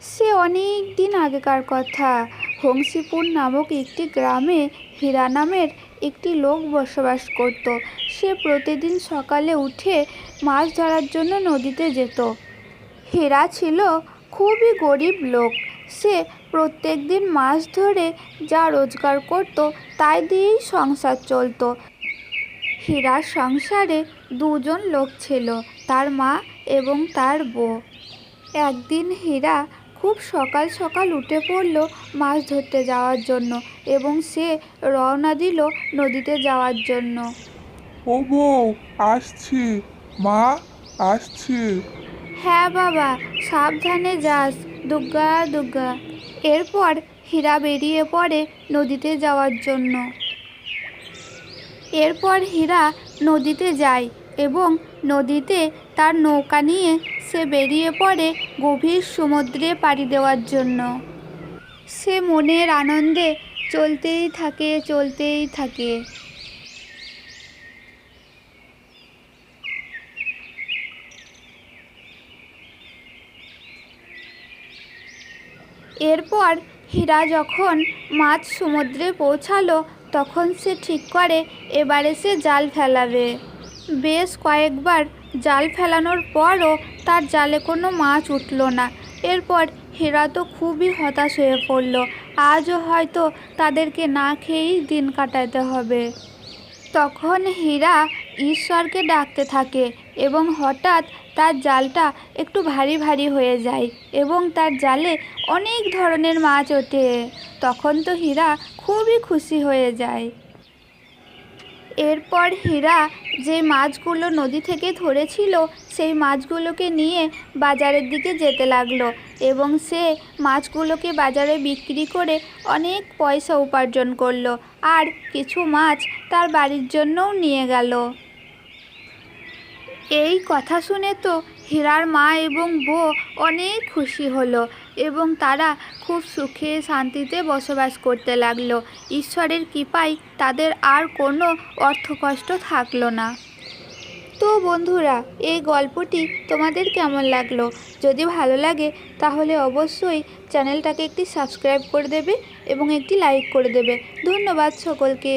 সে অনেক দিন আগেকার কথা। হংসীপুর নামক একটি গ্রামে হীরা নামের একটি লোক বসবাস করত। সে প্রতিদিন সকালে উঠে মাছ ধরার জন্য নদীতে যেত। হীরা ছিল খুবই গরিব লোক। সে প্রত্যেক দিন মাছ ধরে যা রোজগার করত তাই দিয়েই সংসার চলতো। হীরার সংসারে দুজন লোক ছিল, তার মা এবং তার বউ। একদিন হীরা খুব সকাল সকাল উঠে পড়ল মাছ ধরতে যাওয়ার জন্য এবং সে রওনা দিল নদীতে যাওয়ার জন্য। ও বউ, আসছি। মা, আসছি। হ্যাঁ বাবা, সাবধানে যাস, দুগ্গা দুগ্গা। এরপর হীরা বেরিয়ে পড়ে নদীতে যাওয়ার জন্য। এরপর হীরা নদীতে যায় এবং নদীতে তার নৌকা নিয়ে সে বেরিয়ে পড়ে গভীর সমুদ্রে পাড়ি দেওয়ার জন্য। সে মনের আনন্দে চলতেই থাকে চলতেই থাকে। এরপর হীরা যখন মাছ সমুদ্রে পৌঁছালো তখন সে ঠিক করে এবারে সে জাল ফেলাবে। বেশ কয়েকবার জাল ফেলানোর পরও তার জালে কোনো মাছ উঠল না। এরপর হীরা তো খুবই হতাশ হয়ে পড়ল। আজও হয়তো তাদেরকে না খেয়েই দিন কাটাতে হবে। তখন হীরা ঈশ্বরকে ডাকতে থাকে এবং হঠাৎ তার জালটা একটু ভারী ভারী হয়ে যায় এবং তার জালে অনেক ধরনের মাছ ওঠে। তখন তো হীরা খুবই খুশি হয়ে যায়। এরপর হীরা যে মাছগুলো নদী থেকে ধরেছিল সেই মাছগুলোকে নিয়ে বাজারের দিকে যেতে লাগলো এবং সে মাছগুলোকে বাজারে বিক্রি করে অনেক পয়সা উপার্জন করলো আর কিছু মাছ তার বাড়ির জন্যও নিয়ে গেল। এই কথা শুনে তো হীরার মা এবং বউ অনেক খুশি হলো এবং তারা খুব সুখে শান্তিতে বসবাস করতে লাগলো। ঈশ্বরের কৃপায় তাদের আর কোনো অর্থকষ্ট থাকলো না। তো বন্ধুরা, এই গল্পটি তোমাদের কেমন লাগলো? যদি ভালো লাগে তাহলে অবশ্যই চ্যানেলটাকে একটি সাবস্ক্রাইব করে দেবে এবং একটি লাইক করে দেবে। ধন্যবাদ সকলকে।